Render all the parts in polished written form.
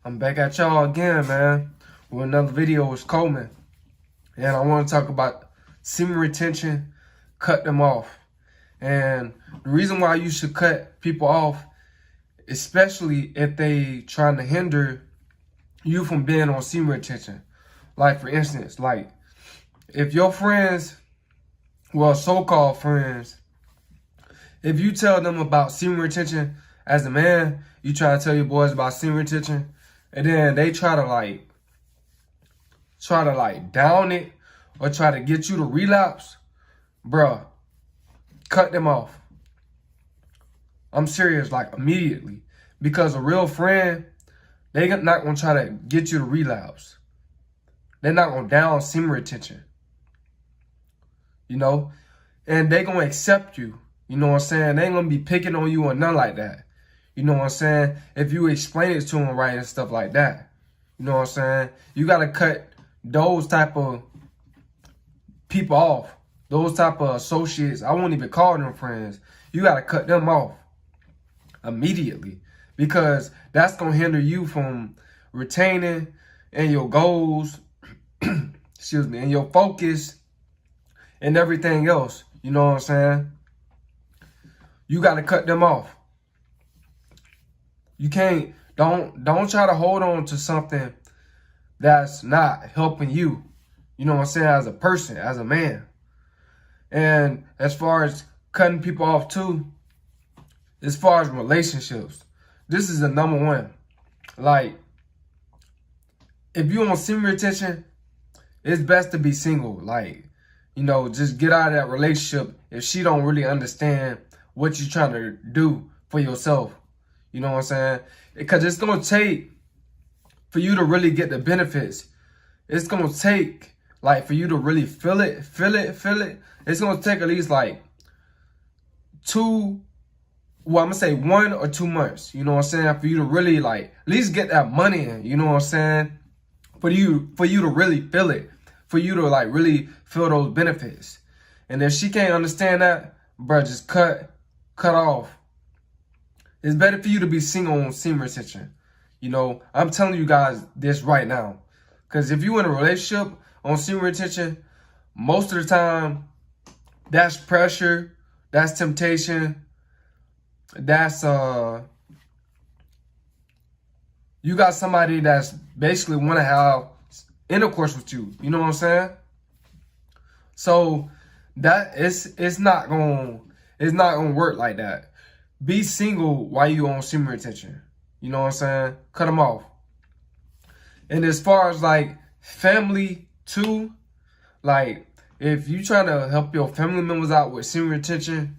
I'm back at y'all again, man, with another video with Coleman. And I want to talk about semen retention, cut them off. And the reason why you should cut people off, especially if they trying to hinder you from being on semen retention. Like, for instance, like, if your friends, well, so-called friends, if you tell them about semen retention as a man, you try to tell your boys about semen retention, and then they try to down it or try to get you to relapse, bruh, cut them off. I'm serious, like, immediately. Because a real friend, they not gonna try to get you to relapse. They're not gonna down semen retention. You know? And they gonna accept you. You know what I'm saying? They ain't gonna be picking on you or nothing like that. You know what I'm saying? If you explain it to them right and stuff like that. You know what I'm saying? You gotta cut those type of people off. Those type of associates. I won't even call them friends. You gotta cut them off immediately. Because that's gonna hinder you from retaining and your goals, excuse me, and your focus and everything else. You know what I'm saying? You gotta cut them off. You can't, don't try to hold on to something that's not helping you. You know what I'm saying? As a person, as a man. And as far as cutting people off too, as far as relationships, this is the number one. Like, if you want semen retention, it's best to be single. Like, you know, just get out of that relationship if she don't really understand what you're trying to do for yourself. You know what I'm saying? Because it's going to take, for you to really get the benefits, it's going to take, like, for you to really feel it, it's going to take at least, like, 1 or 2 months. You know what I'm saying? For you to really, like, at least get that money in. You know what I'm saying? For you to really feel it. For you to, like, really feel those benefits. And if she can't understand that, bro, just cut off. It's better for you to be single on semen retention. You know, I'm telling you guys this right now. Because if you're in a relationship on semen retention, most of the time, that's pressure, that's temptation, that's, you got somebody that's basically want to have intercourse with you. You know what I'm saying? So, that it's not gonna work like that. Be single while you on semen retention. You know what I'm saying? Cut them off. And as far as, like, family too, like, if you trying to help your family members out with semen retention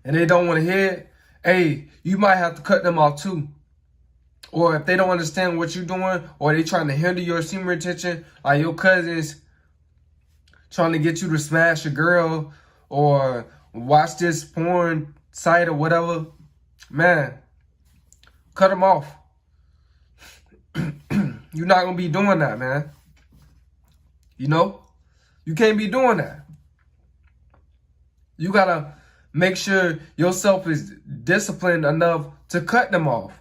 and they don't want to hear it, hey, you might have to cut them off too. Or if they don't understand what you're doing, or they trying to hinder your semen retention, like your cousins trying to get you to smash a girl or watch this porn site or whatever, man, cut them off. You're not going to be doing that, man. You know? You can't be doing that. You got to make sure yourself is disciplined enough to cut them off.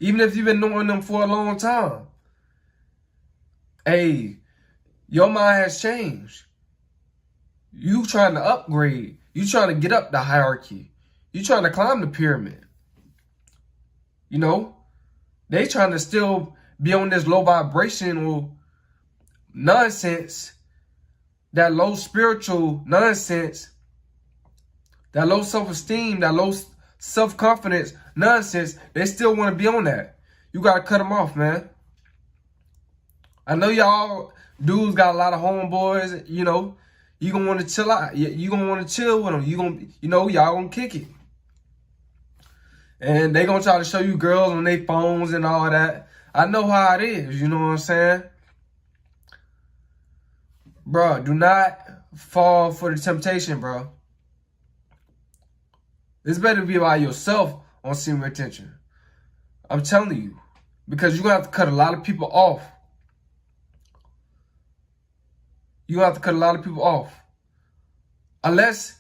Even if you've been knowing them for a long time. Hey, your mind has changed. You trying to upgrade. You trying to get up the hierarchy. You trying to climb the pyramid. You know? They trying to still be on this low vibrational nonsense. That low spiritual nonsense. That low self-esteem. That low self-confidence nonsense. They still want to be on that. You got to cut them off, man. I know y'all dudes got a lot of homeboys, you know. You gonna want to chill out. You gonna want to chill with them. You gonna, you know, y'all gonna kick it. And they gonna try to show you girls on their phones and all that. I know how it is. You know what I'm saying? Bro, do not fall for the temptation, bro. It's better to be by yourself on semen retention. I'm telling you. Because you're gonna have to cut a lot of people off. You have to cut a lot of people off. Unless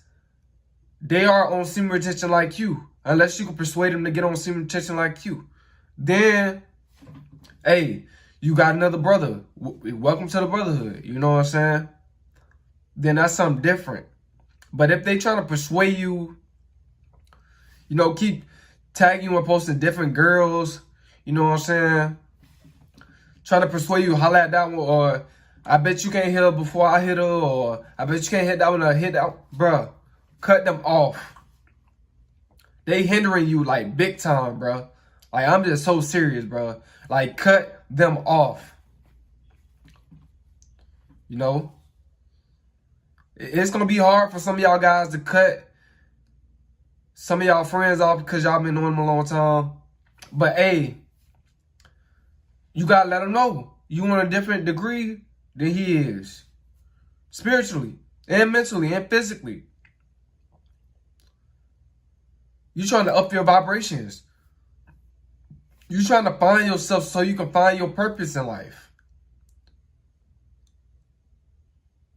they are on semen retention like you. Unless you can persuade them to get on semen retention like you. then, hey, you got another brother. Welcome to the brotherhood. You know what I'm saying? Then that's something different. But if they trying to persuade you, you know, keep tagging you and posting different girls, you know what I'm saying? Trying to persuade you, holla at that one, or I bet you can't hit her before I hit her, or I bet you can't hit that one or hit that. Bruh, cut them off. They hindering you like big time, bruh. Like, I'm just so serious, bruh. Like, cut them off. You know? It's going to be hard for some of y'all guys to cut some of y'all friends off because y'all been knowing them a long time. But, hey, you got to let them know you on a different degree than he is. Spiritually and mentally and physically. You trying to up your vibrations. You trying to find yourself so you can find your purpose in life.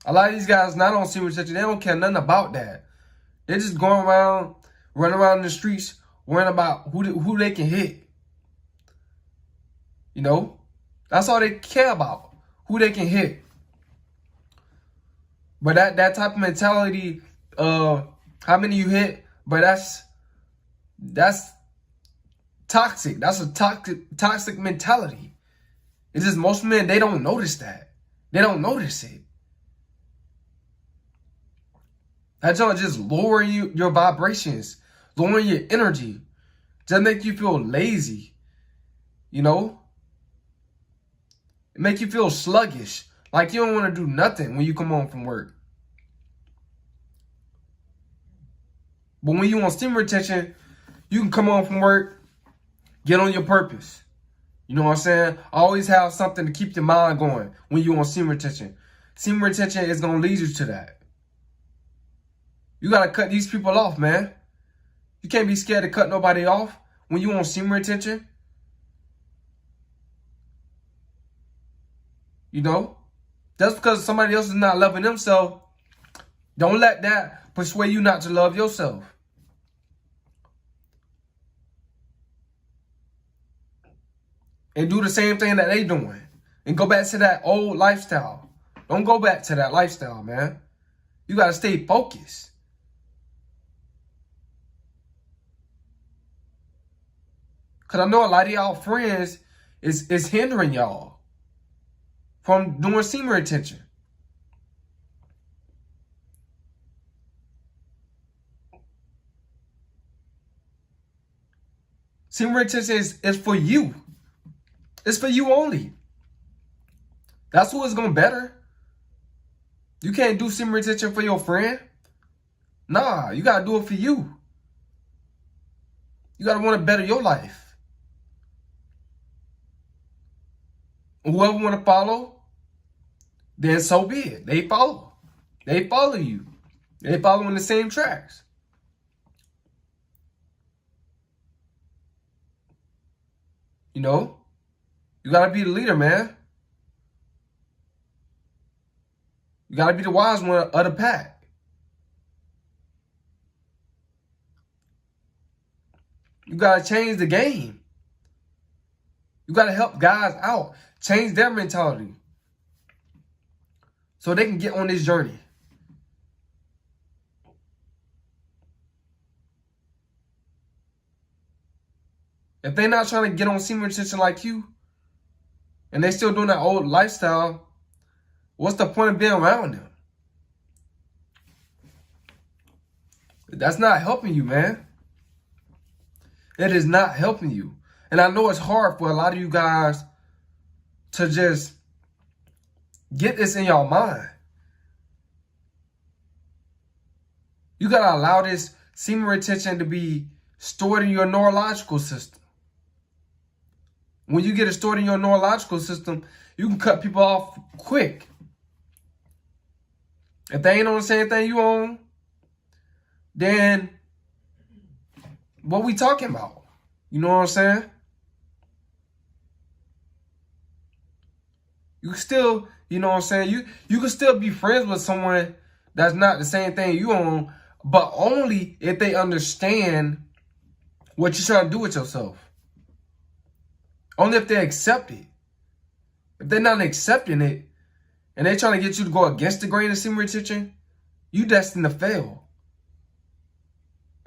A lot of these guys not on semen retention. They don't care nothing about that. They're just going around, running around in the streets, worrying about who they can hit. You know? That's all they care about. Who they can hit. But that type of mentality, how many you hit, but that's toxic. That's a toxic mentality. It's just most men, they don't notice that. They don't notice it. That's all just lowering your vibrations, lowering your energy, just make you feel lazy, you know? It make you feel sluggish, like you don't want to do nothing when you come home from work. But when you on semen retention, you can come home from work, get on your purpose. You know what I'm saying? Always have something to keep your mind going when you on semen retention. Semen retention is going to lead you to that. You got to cut these people off, man. You can't be scared to cut nobody off when you on semen retention. You know? Just because somebody else is not loving themselves, don't let that persuade you not to love yourself. And do the same thing that they doing. And go back to that old lifestyle. Don't go back to that lifestyle, man. You got to stay focused. Because I know a lot of y'all friends is hindering y'all from doing semen retention. Semen retention is for you. It's for you only. That's who is going to better. You can't do semen retention for your friend. Nah, you got to do it for you. You got to want to better your life. Whoever want to follow, then so be it. They follow. They follow you. They follow in the same tracks. You know? You got to be the leader, man. You got to be the wise one of the pack. You got to change the game. You got to help guys out. Change their mentality. So they can get on this journey. If they're not trying to get on semen retention like you, and they still doing that old lifestyle, what's the point of being around them? That's not helping you, man. It is not helping you. And I know it's hard for a lot of you guys to just get this in your mind. You got to allow this semen retention to be stored in your neurological system. When you get it stored in your neurological system, you can cut people off quick. If they ain't on the same thing you on, then what we talking about? You know what I'm saying? You can still, you know what I'm saying? You can still be friends with someone that's not the same thing you on, but only if they understand what you're trying to do with yourself. Only if they accept it. If they're not accepting it, and they're trying to get you to go against the grain of semen retention, you destined to fail.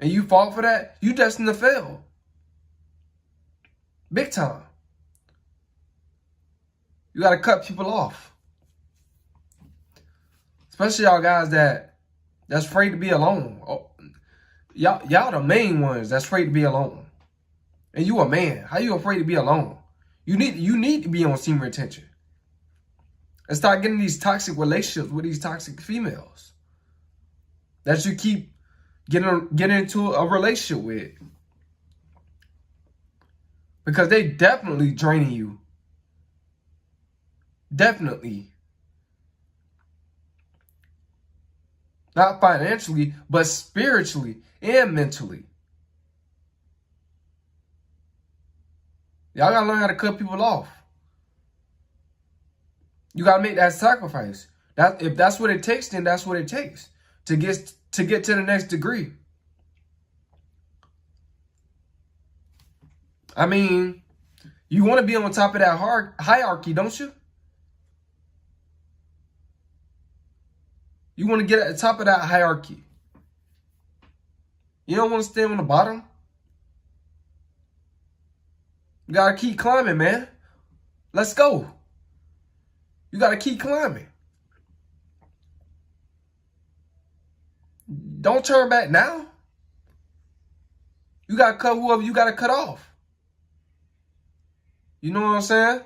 And you fall for that, you destined to fail. Big time. You got to cut people off. Especially y'all guys that's afraid to be alone. Oh, y'all the main ones that's afraid to be alone. And you a man. How you afraid to be alone? You need to be on semen retention. And start getting these toxic relationships with these toxic females that you keep getting into a relationship with. Because they definitely draining you. Definitely. Not financially, but spiritually and mentally. Y'all gotta learn how to cut people off. You gotta make that sacrifice. If that's what it takes, then that's what it takes to get to the next degree. I mean, you want to be on top of that hierarchy, don't you? You want to get at the top of that hierarchy. You don't want to stay on the bottom. You got to keep climbing, man. Let's go. You got to keep climbing. Don't turn back now. You got to cut whoever you got to cut off. You know what I'm saying?